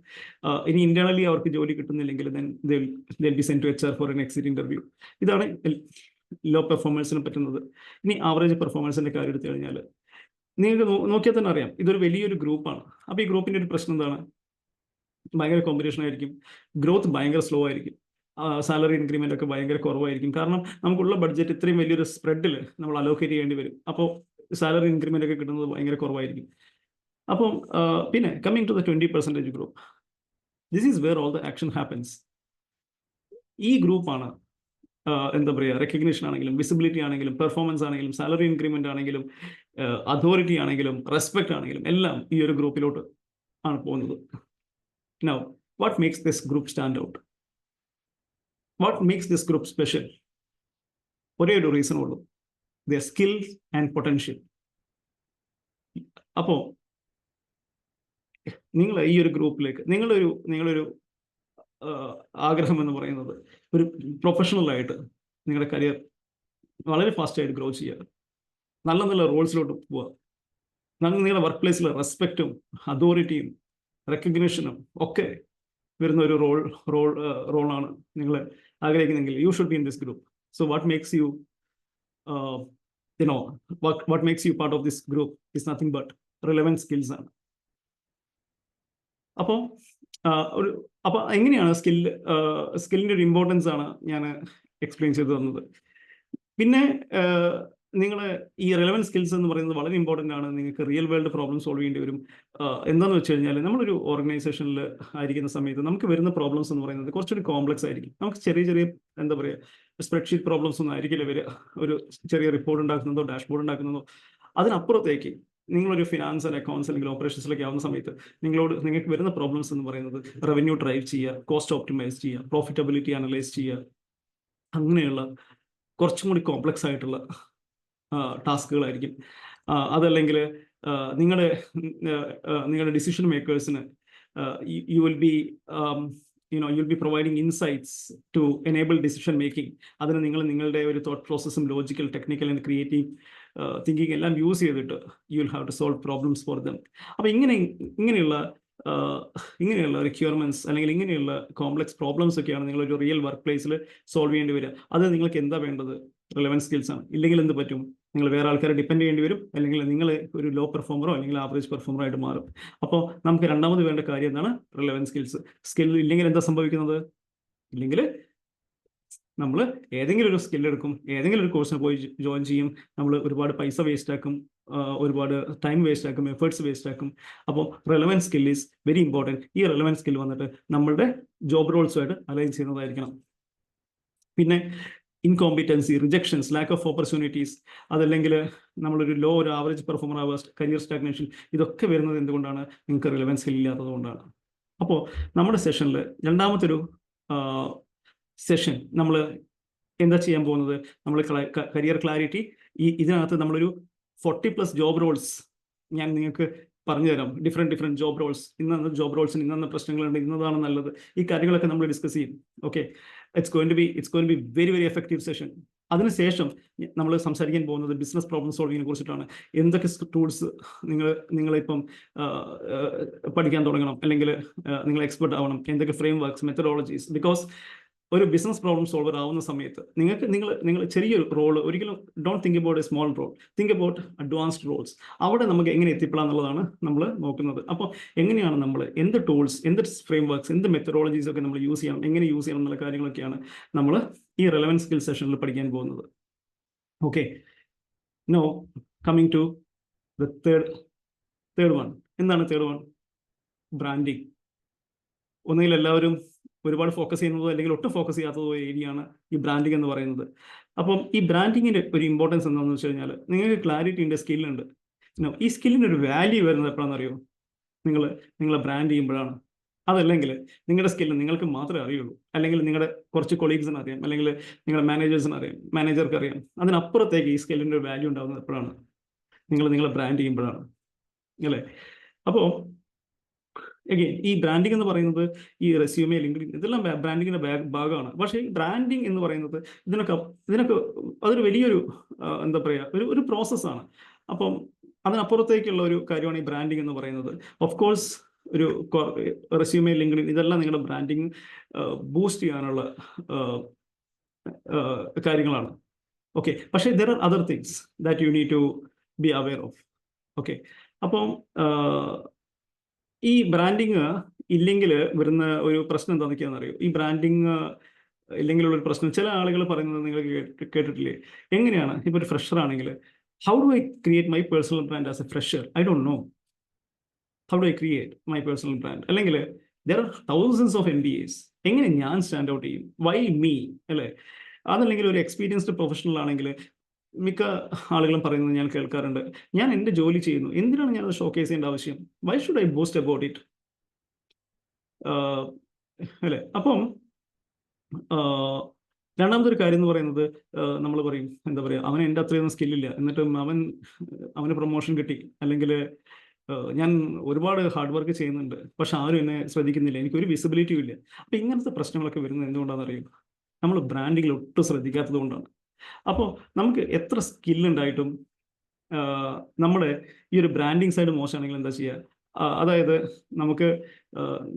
ഇനി ഇന്റേണലി അവർക്ക് ജോലി കിട്ടുന്നില്ലെങ്കിൽ then they'll be sent to HR for an exit interview. ഇതാണ് ലോ പെർഫോമൻസിന് പറ്റുന്നത്. ഇനി ആവറേജ് പെർഫോമൻസിന്റെ കാര്യം എടുത്തു കഴിഞ്ഞാൽ നിങ്ങൾക്ക് നോക്കിയാൽ തന്നെ അറിയാം, ഇതൊരു വലിയൊരു ഗ്രൂപ്പാണ്. അപ്പോൾ ഈ ഗ്രൂപ്പിന്റെ ഒരു പ്രശ്നം എന്താണ്? ഭയങ്കര കോമ്പറ്റീഷൻ ആയിരിക്കും, ഗ്രോത്ത് ഭയങ്കര സ്ലോ ആയിരിക്കും, സാലറി ഇൻക്രിമെന്റ് ഒക്കെ ഭയങ്കര കുറവായിരിക്കും. കാരണം നമുക്കുള്ള ബഡ്ജറ്റ് ഇത്രയും വലിയൊരു സ്പ്രെഡിൽ നമ്മൾ അലോക്കേറ്റ് ചെയ്യേണ്ടി വരും. അപ്പോൾ സാലറി ഇൻക്രിമെന്റ് ഒക്കെ കിട്ടുന്നത് ഭയങ്കര കുറവായിരിക്കും. അപ്പം പിന്നെ coming to the 20% group, this is where all the action happens. ഈ ഗ്രൂപ്പാണ് എന്താ പറയുക, റെക്കഗ്നീഷൻ ആണെങ്കിലും വിസിബിലിറ്റി ആണെങ്കിലും പെർഫോമൻസ് ആണെങ്കിലും സാലറി ഇൻക്രിമെന്റ് ആണെങ്കിലും അതോറിറ്റി ആണെങ്കിലും റെസ്പെക്ട് ആണെങ്കിലും എല്ലാം ഈ ഒരു ഗ്രൂപ്പിലോട്ട് ആണ് പോകുന്നത്. Now what makes this group stand out? What makes this group special? ഒരേ ഒരു റീസൺ ഉള്ളൂ, ദ സ്കിൽസ് ആൻഡ് പൊട്ടൻഷ്യൽ. അപ്പോൾ നിങ്ങൾ ഈ ഒരു ഗ്രൂപ്പിലേക്ക് നിങ്ങളൊരു ആഗ്രഹം എന്ന് പറയുന്നത് ഒരു പ്രൊഫഷണലായിട്ട് നിങ്ങളുടെ കരിയർ വളരെ ഫാസ്റ്റായിട്ട് ഗ്രോ ചെയ്യുക, നല്ല നല്ല റോൾസിലോട്ട് പോവുക, നിങ്ങളുടെ വർക്ക് പ്ലേസിലെ റെസ്പെക്റ്റും അതോറിറ്റിയും റെക്കഗ്നീഷനും ഒക്കെ വരുന്ന ഒരു റോളാണ് നിങ്ങൾ ആഗ്രഹിക്കുന്നെങ്കിൽ you should be in this group. So what makes you what makes you part of this group is nothing but relevant skills ആണ്. അപ്പോൾ എങ്ങനെയാണ് സ്കില്ലിൻ്റെ ഒരു ഇമ്പോർട്ടൻസ് ആണ് ഞാൻ എക്സ്പ്ലെയിൻ ചെയ്തു തന്നത്. പിന്നെ നിങ്ങൾ ഈ റെലവൻറ്റ് സ്കിൽസ് എന്ന് പറയുന്നത് വളരെ ഇമ്പോർട്ടൻ്റ് ആണ്. നിങ്ങൾക്ക് റിയൽ വേൾഡ് പ്രോബ്ലം സോൾവ് ചെയ്യേണ്ടി വരും. എന്താണെന്ന് വെച്ച് കഴിഞ്ഞാൽ, നമ്മളൊരു ഓർഗനൈസേഷനിൽ ആയിരിക്കുന്ന സമയത്ത് നമുക്ക് വരുന്ന പ്രോബ്ലംസ് എന്ന് പറയുന്നത് കുറച്ചൊരു കോംപ്ലക്സ് ആയിരിക്കും. നമുക്ക് ചെറിയ എന്താ പറയുക, സ്പ്രെഡ്ഷീറ്റ് പ്രോബ്ലംസ് ഒന്നും ആയിരിക്കില്ല വരിക. ഒരു ചെറിയ റിപ്പോർട്ട് ഉണ്ടാക്കുന്നതോ ഡാഷ്ബോർഡ് ഉണ്ടാക്കുന്നതോ. അതിനപ്പുറത്തേക്ക് നിങ്ങളൊരു ഫിനാൻസ് ആൻഡ് അക്കൗണ്ട്സ് അല്ലെങ്കിൽ ഓപ്പറേഷൻസിലേക്ക് ആവുന്ന സമയത്ത് നിങ്ങൾക്ക് വരുന്ന പ്രോബ്ലംസ് എന്ന് പറയുന്നത് റവന്യൂ ഡ്രൈവ് ചെയ്യുക, കോസ്റ്റ് ഓപ്റ്റിമൈസ് ചെയ്യുക, പ്രോഫിറ്റബിലിറ്റി അനലൈസ് ചെയ്യുക, അങ്ങനെയുള്ള കുറച്ചും കൂടി കോംപ്ലക്സ് ആയിട്ടുള്ള ടാസ്കുകളായിരിക്കും. അതല്ലെങ്കിൽ നിങ്ങളുടെ ഡിസിഷൻ മേക്കേഴ്സിന് you will be providing insights to enable decision making. അതിന് നിങ്ങളുടെ ഒരു തോട്ട് പ്രോസസ്സും logical, technical and creative thinking എല്ലാം യൂസ് ചെയ്തിട്ട് you will have to solve problems for them. അപ്പോൾ ഇങ്ങനെയുള്ള റിക്വയർമെന്റ്സ് അല്ലെങ്കിൽ ഇങ്ങനെയുള്ള കോംപ്ലക്സ് പ്രോബ്ലംസ് ഒക്കെയാണ് നിങ്ങളൊരു റിയൽ വർക്ക് പ്ലേസിൽ സോൾവ് ചെയ്യേണ്ടി വരിക. അത് നിങ്ങൾക്ക് എന്താ വേണ്ടത്? റിലവൻറ്റ് സ്കിൽസ് ആണ്. ഇല്ലെങ്കിൽ എന്ത് പറ്റും? നിങ്ങൾ വേറെ ആൾക്കാരെ ഡിപ്പെൻഡ് ചെയ്യേണ്ടി വരും, അല്ലെങ്കിൽ നിങ്ങൾ ഒരു ലോ പെർഫോമറോ അല്ലെങ്കിൽ ആവറേജ് പെർഫോമറോ ആയിട്ട് മാറും. അപ്പോൾ നമുക്ക് രണ്ടാമത് വേണ്ട കാര്യം എന്താണ്? Relevant skills. സ്കിൽ ഇല്ലെങ്കിൽ എന്താ സംഭവിക്കുന്നത്? ഇല്ലെങ്കിൽ നമ്മൾ ഏതെങ്കിലും ഒരു സ്കിൽ എടുക്കും, ഏതെങ്കിലും ഒരു കോഴ്സിന് പോയി ജോയിൻ ചെയ്യും, നമ്മൾ ഒരുപാട് പൈസ വേസ്റ്റ് ആക്കും, ഒരുപാട് ടൈം വേസ്റ്റ് ആക്കും, എഫേർട്സ് വേസ്റ്റ് ആക്കും. അപ്പോൾ relevant skill is very important. ഈ റെലവൻറ്റ് സ്കിൽ വന്നിട്ട് നമ്മളുടെ ജോബ് റോൾസുമായിട്ട് അലൈൻ ചെയ്യുന്നതായിരിക്കണം. പിന്നെ ഇൻകോമ്പിറ്റൻസി, റിജക്ഷൻസ്, ലാക്ക് ഓഫ് ഓപ്പർച്യൂണിറ്റീസ്, അതല്ലെങ്കിൽ നമ്മളൊരു ലോ ഒരു ആവറേജ് പെർഫോമർ ആവുക, കരിയർ സ്റ്റാഗ്നേഷൻ, ഇതൊക്കെ വരുന്നത് എന്തുകൊണ്ടാണ്? നിങ്ങൾക്ക് റിലവൻസ് സ്കിൽ ഇല്ലാത്തത് കൊണ്ടാണ്. അപ്പോൾ നമ്മുടെ സെഷനിൽ രണ്ടാമത്തെ ഒരു സെഷൻ നമ്മൾ എന്താ ചെയ്യാൻ പോകുന്നത്? നമ്മൾ കരിയർ ക്ലാരിറ്റി, ഇതിനകത്ത് നമ്മളൊരു 40+ ജോബ് റോൾസ് ഞാൻ നിങ്ങൾക്ക് പറഞ്ഞു തരാം. ഡിഫറെൻറ്റ് ജോബ് റോൾസ്, ഇന്ന ജോബ് റോൾസിന് ഇന്ന പ്രശ്നങ്ങളുണ്ട്, ഇന്നതാണ് നല്ലത്, ഈ കാര്യങ്ങളൊക്കെ നമ്മൾ ഡിസ്കസ് ചെയ്യും. Okay, it's going to be very effective session. അതിനുശേഷം നമ്മൾ സംസാരിക്കാൻ പോകുന്നത് ബിസിനസ് പ്രോബ്ലം സോൾവിങ്ങിനെ കുറിച്ചിട്ടാണ്. എന്തൊക്കെ ടൂൾസ് നിങ്ങളിപ്പം പഠിക്കാൻ തുടങ്ങണം, അല്ലെങ്കിൽ നിങ്ങൾ എക്സ്പെർട്ട് ആവണം, എന്തൊക്കെ ഫ്രെയിം വർക്ക്സ്, മെത്തഡോളജീസ്. ബിക്കോസ് ഒരു ബിസിനസ് പ്രോബ്ലം സോൾവർ ആവുന്ന സമയത്ത് നിങ്ങൾ ചെറിയൊരു റോൾ ഒരിക്കലും don't think about a small role, think about advanced roles. അവിടെ നമുക്ക് എങ്ങനെ എത്തിപ്പെടാം എന്നുള്ളതാണ് നമ്മൾ നോക്കുന്നത്. അപ്പോൾ എങ്ങനെയാണ് നമ്മൾ എന്ത് ടൂൾസ്, എന്ത് ഫ്രെയിം വർക്ക്സ്, എന്ത് മെത്തഡോളജീസ് ഒക്കെ നമ്മൾ യൂസ് ചെയ്യണം, എങ്ങനെ യൂസ് ചെയ്യണം എന്നുള്ള കാര്യങ്ങളൊക്കെയാണ് നമ്മൾ ഈ റെലവൻസ് സ്കിൽ സെഷനിൽ പഠിക്കാൻ പോകുന്നത്. Okay, no coming to the third one. എന്താണ് തേർഡ് വൺ? ബ്രാൻഡിങ്. ഒന്നുകിൽ എല്ലാവരും ഒരുപാട് ഫോക്കസ് ചെയ്യുന്നതോ അല്ലെങ്കിൽ ഒട്ടും ഫോക്കസ് ചെയ്യാത്തതോ ഏരിയയാണ് ഈ ബ്രാൻഡിങ് എന്ന് പറയുന്നത്. അപ്പം ഈ ബ്രാൻഡിങ്ങിൻ്റെ ഒരു ഇമ്പോർട്ടൻസ് എന്താണെന്ന് വെച്ച് കഴിഞ്ഞാൽ, നിങ്ങൾക്ക് ക്ലാരിറ്റി ഉണ്ട്, സ്കില്ലുണ്ട്. ഈ സ്കില്ലിന് ഒരു വാല്യൂ വരുന്നത് എപ്പോഴാണെന്ന് അറിയോ? നിങ്ങളെ ബ്രാൻഡ് ചെയ്യുമ്പോഴാണ്. അതല്ലെങ്കിൽ നിങ്ങളുടെ സ്കില്ല് നിങ്ങൾക്ക് മാത്രമേ അറിയുള്ളൂ, അല്ലെങ്കിൽ നിങ്ങളുടെ കുറച്ച് കൊളീഗ്സിന് അറിയാം, അല്ലെങ്കിൽ നിങ്ങളുടെ മാനേജേഴ്സിന് അറിയാം, മാനേജർക്ക് അറിയാം. അതിനപ്പുറത്തേക്ക് ഈ സ്കില്ലിൻ്റെ ഒരു വാല്യൂ ഉണ്ടാകുന്നത് എപ്പോഴാണ്? നിങ്ങളെ ബ്രാൻഡ് ചെയ്യുമ്പോഴാണ്, അല്ലേ? അപ്പോൾ അഗെയിൻ ഈ ബ്രാൻഡിങ് എന്ന് പറയുന്നത് ഈ റെസ്യൂമേ, ലിങ്ക്ഡിൻ, ഇതെല്ലാം ബ്രാൻഡിങ്ങിന്റെ ഭാഗമാണ്. പക്ഷേ ഈ ബ്രാൻഡിങ് എന്ന് പറയുന്നത് ഇതിനൊക്കെ അതൊരു വലിയൊരു എന്താ പറയുക, ഒരു പ്രോസസ്സാണ്. അപ്പം അതിനപ്പുറത്തേക്കുള്ള ഒരു കാര്യമാണ് ഈ ബ്രാൻഡിങ് എന്ന് പറയുന്നത്. ഓഫ് കോഴ്സ് ഒരു റെസ്യൂമേ, ലിങ്ക്ഡിൻ, ഇതെല്ലാം നിങ്ങളുടെ ബ്രാൻഡിങ് ബൂസ്റ്റ് ചെയ്യാനുള്ള കാര്യങ്ങളാണ്. ഓക്കെ, പക്ഷേ there are other things that you need to be aware of. Okay, അപ്പം ഈ ബ്രാൻഡിങ് ഇല്ലെങ്കിൽ വരുന്ന ഒരു പ്രശ്നം എന്താണെന്നൊക്കെയാണെന്ന് അറിയോ? ഈ ബ്രാൻഡിങ് ഇല്ലെങ്കിലുള്ള ഒരു പ്രശ്നം ചില ആളുകൾ പറയുന്നത് നിങ്ങൾ കേട്ടിട്ടില്ലേ? എങ്ങനെയാണ് ഇപ്പോൾ ഒരു ഫ്രഷർ ആണെങ്കിൽ, how do I create my personal brand as a fresher? I don't know how do I create my personal brand. അല്ലെങ്കിൽ there are thousands of MBAs. എങ്ങനെ ഞാൻ സ്റ്റാൻഡ് ഔട്ട് ചെയ്യും? വൈ മീ, അല്ലേ? അതല്ലെങ്കിൽ ഒരു എക്സ്പീരിയൻസ്ഡ് പ്രൊഫഷണൽ ആണെങ്കിൽ മിക്ക ആളുകളും പറയുന്നത് ഞാൻ കേൾക്കാറുണ്ട്, ഞാൻ എൻ്റെ ജോലി ചെയ്യുന്നു, എന്തിനാണ് ഞാനത് ഷോക്കേസ് ചെയ്യേണ്ട ആവശ്യം? Why should I boost about it? അല്ലേ? അപ്പം രണ്ടാമതൊരു കാര്യം എന്ന് പറയുന്നത്, നമ്മൾ പറയും എന്താ പറയുക, അവന് എൻ്റെ അത്രയൊന്നും സ്കില്ലില്ല, എന്നിട്ടും അവന് പ്രൊമോഷൻ കിട്ടി, അല്ലെങ്കിൽ ഞാൻ ഒരുപാട് ഹാർഡ് വർക്ക് ചെയ്യുന്നുണ്ട്, പക്ഷെ ആരും എന്നെ ശ്രദ്ധിക്കുന്നില്ല, എനിക്കൊരു വിസിബിലിറ്റിയും ഇല്ല. അപ്പം ഇങ്ങനത്തെ പ്രശ്നങ്ങളൊക്കെ വരുന്നത് എന്തുകൊണ്ടാണെന്ന് അറിയും? നമ്മൾ ബ്രാൻഡിങ്ങിൽ ഒട്ടും ശ്രദ്ധിക്കാത്തത് കൊണ്ടാണ്. അപ്പോൾ നമുക്ക് എത്ര സ്കില്ലുണ്ടായിട്ടും നമ്മുടെ ഈ ഒരു ബ്രാൻഡിങ് സൈഡ് മോശമാണെങ്കിൽ എന്താ ചെയ്യുക? അതായത് നമുക്ക്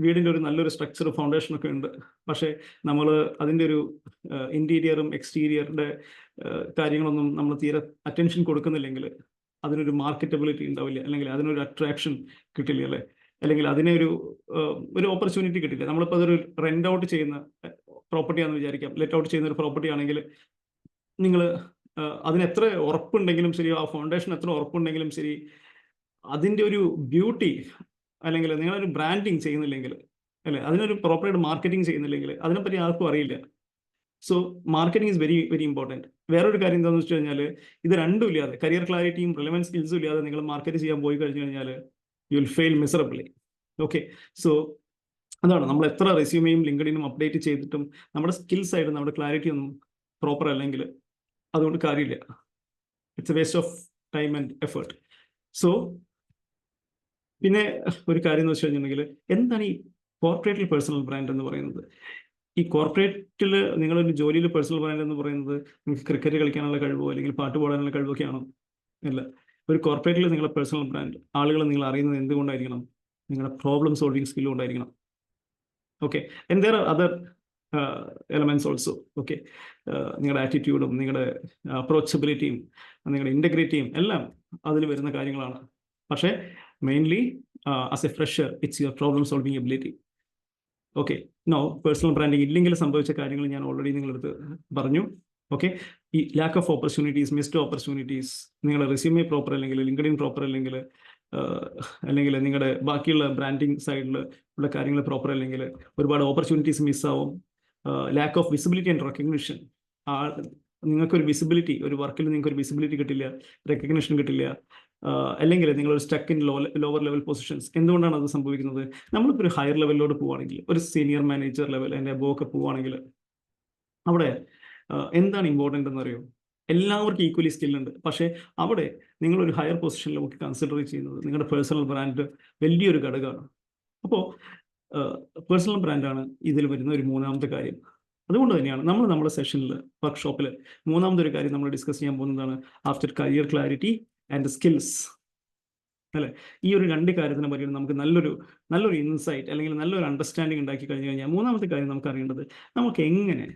വീടിൻ്റെ ഒരു നല്ലൊരു സ്ട്രക്ചർ, ഫൗണ്ടേഷനൊക്കെ ഉണ്ട്, പക്ഷേ നമ്മൾ അതിൻ്റെ ഒരു ഇൻറ്റീരിയറും എക്സ്റ്റീരിയറിൻ്റെ കാര്യങ്ങളൊന്നും നമ്മൾ തീരെ അറ്റൻഷൻ കൊടുക്കുന്നില്ലെങ്കിൽ അതിനൊരു മാർക്കറ്റബിലിറ്റി ഉണ്ടാവില്ല, അല്ലെങ്കിൽ അതിനൊരു അട്രാക്ഷൻ കിട്ടില്ല, അല്ലേ? അല്ലെങ്കിൽ അതിനെ ഒരു ഓപ്പർച്യൂണിറ്റി കിട്ടില്ല. നമ്മളിപ്പോൾ അതൊരു റെൻ്റ് ഔട്ട് ചെയ്യുന്ന പ്രോപ്പർട്ടിയാണെന്ന് വിചാരിക്കാം. ലെറ്റ് ഔട്ട് ചെയ്യുന്ന ഒരു പ്രോപ്പർട്ടി ആണെങ്കിൽ നിങ്ങൾ അതിന് എത്ര ഉറപ്പുണ്ടെങ്കിലും ശരി, ആ ഫൗണ്ടേഷൻ എത്ര ഉറപ്പുണ്ടെങ്കിലും ശരി, അതിൻ്റെ ഒരു ബ്യൂട്ടി, അല്ലെങ്കിൽ നിങ്ങളൊരു ബ്രാൻഡിങ് ചെയ്യുന്നില്ലെങ്കിൽ, അല്ലേ, അതിനൊരു പ്രോപ്പറായിട്ട് മാർക്കറ്റിംഗ് ചെയ്യുന്നില്ലെങ്കിൽ അതിനെപ്പറ്റി ആർക്കും അറിയില്ല. So marketing is very important. വേറൊരു കാര്യം എന്താണെന്ന് വെച്ച് കഴിഞ്ഞാൽ, ഇത് രണ്ടും ഇല്ലാതെ, കരിയർ ക്ലാരിറ്റിയും റിലവൻസ് സ്കിൽസും ഇല്ലാതെ നിങ്ങൾ മാർക്കറ്റ് ചെയ്യാൻ പോയി കഴിഞ്ഞു കഴിഞ്ഞാൽ you will fail miserably. Okay, so അതാണ്, നമ്മൾ എത്ര റെസ്യൂമെയും ലിങ്ക്ഡിനും അപ്ഡേറ്റ് ചെയ്തിട്ടും നമ്മുടെ സ്കിൽസ് ആയിട്ട് നമ്മുടെ ക്ലാരിറ്റി ഒന്നും പ്രോപ്പർ അല്ലെങ്കിൽ അതുകൊണ്ട് കാര്യമില്ല. It's A waste of time and effort. So പിന്നെ ഒരു കാര്യം എന്ന് വെച്ച് കഴിഞ്ഞിട്ടുണ്ടെങ്കിൽ, എന്താണ് ഈ കോർപ്പറേറ്റിൽ പേഴ്സണൽ ബ്രാൻഡ് എന്ന് പറയുന്നത്? ഈ കോർപ്പറേറ്റിൽ നിങ്ങളൊരു ജോലിയിൽ പേഴ്സണൽ ബ്രാൻഡ് എന്ന് പറയുന്നത് നിങ്ങൾക്ക് ക്രിക്കറ്റ് കളിക്കാനുള്ള കഴിവോ അല്ലെങ്കിൽ പാട്ട് പാടാനുള്ള കഴിവൊക്കെയാണോ? അല്ല. ഒരു കോർപ്പറേറ്റിൽ നിങ്ങളുടെ പേഴ്സണൽ ബ്രാൻഡ്, ആളുകൾ നിങ്ങൾ അറിയുന്നത് എന്തുകൊണ്ടായിരിക്കണം? നിങ്ങളുടെ പ്രോബ്ലം സോൾവിങ് സ്കില്ലും ഉണ്ടായിരിക്കണം. Okay, and there are other elements also. Okay, നിങ്ങളുടെ ആറ്റിറ്റ്യൂഡും നിങ്ങളുടെ അപ്രോച്ചബിലിറ്റിയും നിങ്ങളുടെ ഇൻറ്റഗ്രിറ്റിയും എല്ലാം അതിൽ വരുന്ന കാര്യങ്ങളാണ്. പക്ഷേ mainly as a fresher it's your problem solving ability. Okay, no personal branding ഇല്ലെങ്കിൽ സംഭവിച്ച കാര്യങ്ങൾ ഞാൻ ഓൾറെഡി നിങ്ങളടുത്ത് പറഞ്ഞു. ഓക്കെ, ഈ lack of opportunities, missed opportunities, നിങ്ങളുടെ റെസ്യൂമേ പ്രോപ്പർ അല്ലെങ്കിൽ ലിങ്ക്ഡിൻ പ്രോപ്പർ അല്ലെങ്കിൽ നിങ്ങളുടെ ബാക്കിയുള്ള ബ്രാൻഡിങ് സൈഡിൽ ഉള്ള കാര്യങ്ങൾ പ്രോപ്പർ അല്ലെങ്കിൽ ഒരുപാട് ഓപ്പർച്യൂണിറ്റീസ് മിസ്സാവും. Lack of visibility and recognition, നിങ്ങൾക്കൊരു വിസിബിലിറ്റി, ഒരു വർക്കിൽ നിങ്ങൾക്ക് ഒരു വിസിബിലിറ്റി കിട്ടില്ല, റെക്കഗ്നിഷൻ കിട്ടില്ല, അല്ലെങ്കിൽ നിങ്ങളൊരു stuck in lower level positions. എന്തുകൊണ്ടാണ് അത് സംഭവിക്കുന്നത്? നമ്മളിപ്പോൾ ഒരു ഹയർ ലെവലിലോട്ട് പോവുകയാണെങ്കിൽ, ഒരു സീനിയർ മാനേജർ ലെവൽ അതിൻ്റെ അബോവ് ഒക്കെ പോവുകയാണെങ്കിൽ, അവിടെ എന്താണ് ഇമ്പോർട്ടൻ്റ് എന്നറിയോ? എല്ലാവർക്കും ഈക്വലി സ്കില്ലുണ്ട്. പക്ഷേ അവിടെ നിങ്ങളൊരു ഹയർ പൊസിഷനിൽ നമുക്ക് കൺസിഡർ ചെയ്യുന്നത് നിങ്ങളുടെ പേഴ്സണൽ ബ്രാൻഡ് വലിയൊരു ഘടകമാണ്. അപ്പോൾ പേഴ്സണൽ ബ്രാൻഡാണ് ഇതിൽ വരുന്ന ഒരു മൂന്നാമത്തെ കാര്യം. അതുകൊണ്ട് തന്നെയാണ് നമ്മൾ നമ്മുടെ സെഷനിൽ, വർക്ക്ഷോപ്പിൽ മൂന്നാമത്തെ ഒരു കാര്യം നമ്മൾ ഡിസ്കസ് ചെയ്യാൻ പോകുന്നതാണ് after career clarity and skills. അല്ലേ? ഈ ഒരു രണ്ട് കാര്യത്തിനെ പറ്റിയിട്ട് നമുക്ക് നല്ലൊരു ഇൻസൈറ്റ് അല്ലെങ്കിൽ നല്ലൊരു അണ്ടർസ്റ്റാൻഡിങ് ഉണ്ടാക്കി കഴിഞ്ഞു കഴിഞ്ഞാൽ മൂന്നാമത്തെ കാര്യം നമുക്ക് അറിയേണ്ടത് നമുക്ക് എങ്ങനെ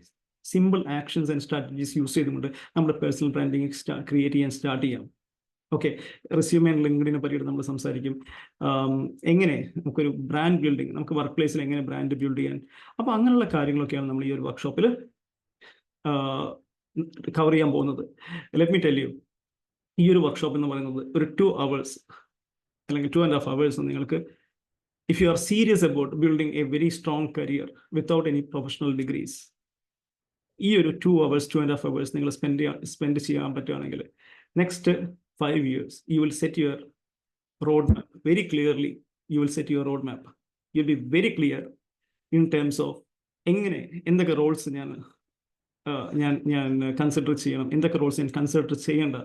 simple actions and strategies use ചെയ്തുകൊണ്ട് നമ്മുടെ പേഴ്സണൽ ബ്രാൻഡിങ് ക്രിയേറ്റ് ചെയ്യാൻ സ്റ്റാർട്ട് ചെയ്യാം. ഓക്കെ, റെസ്യൂമേ ആൻഡ് ലിങ്ക്ഡിനെ പറ്റിയിട്ട് നമ്മൾ സംസാരിക്കും. എങ്ങനെ നമുക്കൊരു ബ്രാൻഡ് ബിൽഡിങ്, നമുക്ക് വർക്ക് പ്ലേസിൽ എങ്ങനെ ബ്രാൻഡ് ബിൽഡ് ചെയ്യാൻ. അപ്പോൾ അങ്ങനെയുള്ള കാര്യങ്ങളൊക്കെയാണ് നമ്മൾ ഈ ഒരു വർക്ക്ഷോപ്പിൽ കവർ ചെയ്യാൻ പോകുന്നത്. ലെറ്റ് മീ ടെൽ യു, ഈ ഒരു വർക്ക്ഷോപ്പ് എന്ന് പറയുന്നത് ഒരു 2 hours അല്ലെങ്കിൽ 2.5 hours നിങ്ങൾക്ക്, if you are serious about building A very strong career without any professional degrees, ഈ ഒരു 2 hours 2.5 hours നിങ്ങൾ സ്പെൻഡ് ചെയ്യാൻ പറ്റുകയാണെങ്കിൽ next 5 years you will set your roadmap very clearly. You will set your roadmap. You'll be very clear in terms of എങ്ങനെ എന്തൊക്കെ Rolls ഞാൻ consider ചെയ്യണം, എന്തൊക്കെ റോൾസ് ഞാൻ കൺസിഡർ ചെയ്യേണ്ട,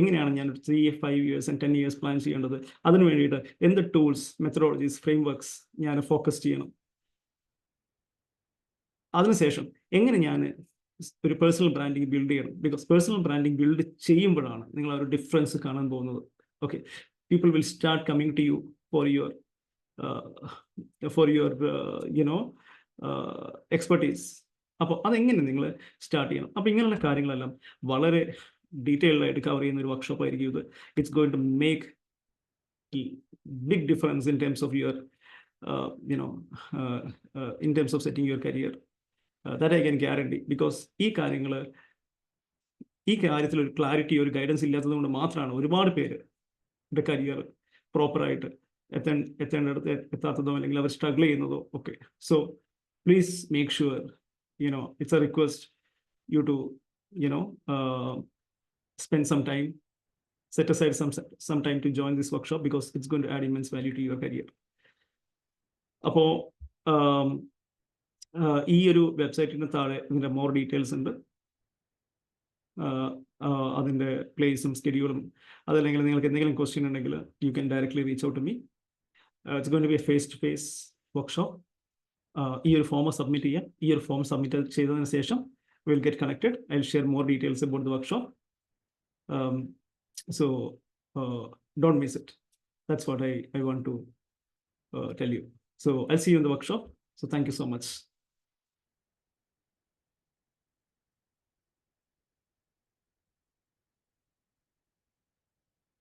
എങ്ങനെയാണ് ഞാൻ 3-5 years and 10 years പ്ലാൻ ചെയ്യേണ്ടത്, അതിനു വേണ്ടിയിട്ട് എന്ത് ടൂൾസ്, മെത്തഡോളജീസ്, ഫ്രെയിംവർക്സ് ഞാൻ ഫോക്കസ് ചെയ്യണം. അതിനുശേഷം എങ്ങനെ ഞാൻ ഒരു പേഴ്സണൽ ബ്രാൻഡിങ് ബിൽഡ് ചെയ്യണം. ബിക്കോസ് പേഴ്സണൽ ബ്രാൻഡിങ് ബിൽഡ് ചെയ്യുമ്പോഴാണ് നിങ്ങൾ ആ ഒരു ഡിഫറൻസ് കാണാൻ പോകുന്നത്. Okay, people will start coming to you for your expertise. അപ്പോൾ അതെങ്ങനെ നിങ്ങൾ സ്റ്റാർട്ട് ചെയ്യണം. അപ്പോൾ ഇങ്ങനെയുള്ള കാര്യങ്ങളെല്ലാം വളരെ ഡീറ്റെയിൽഡ് ആയിട്ട് കവർ ചെയ്യുന്ന ഒരു വർക്ക്ഷോപ്പ് ആയിരിക്കും ഇത്. It's going to make big difference in terms of your in terms of setting your career. That I can guarantee, because ഈ കാര്യത്തിൽ ഒരു ക്ലാരിറ്റി, ഒരു ഗൈഡൻസ് ഇല്ലാത്തത് കൊണ്ട് മാത്രമാണ് ഒരുപാട് പേര് കരിയർ പ്രോപ്പറായിട്ട് എത്തേണ്ടടുത്ത് എത്താത്തതോ അല്ലെങ്കിൽ അവർ സ്ട്രഗിൾ ചെയ്യുന്നതോ ഒക്കെ. So please make sure, it's a request you to spend some time, set aside some time to join this workshop, because it's going to add immense value to your career. അപ്പോൾ ഈ ഒരു വെബ്സൈറ്റിന് താഴെ ഇതിൻ്റെ more details ഉണ്ട്. അതിൻ്റെ പ്ലേസും സ്കെഡ്യൂളും, അതല്ലെങ്കിൽ നിങ്ങൾക്ക് എന്തെങ്കിലും ക്വസ്റ്റ്യൻ ഉണ്ടെങ്കിൽ you can directly reach out to me. It's going to be a face to face workshop. ഈ ഒരു ഫോം സബ്മിറ്റ് ചെയ്യാം. ഈ ഒരു ഫോം സബ്മിറ്റ് ചെയ്തതിന് ശേഷം will get connected. I will share more details about the workshop. So don't miss it. That's what I want to tell you. So I'll see you in the workshop. So thank you so much.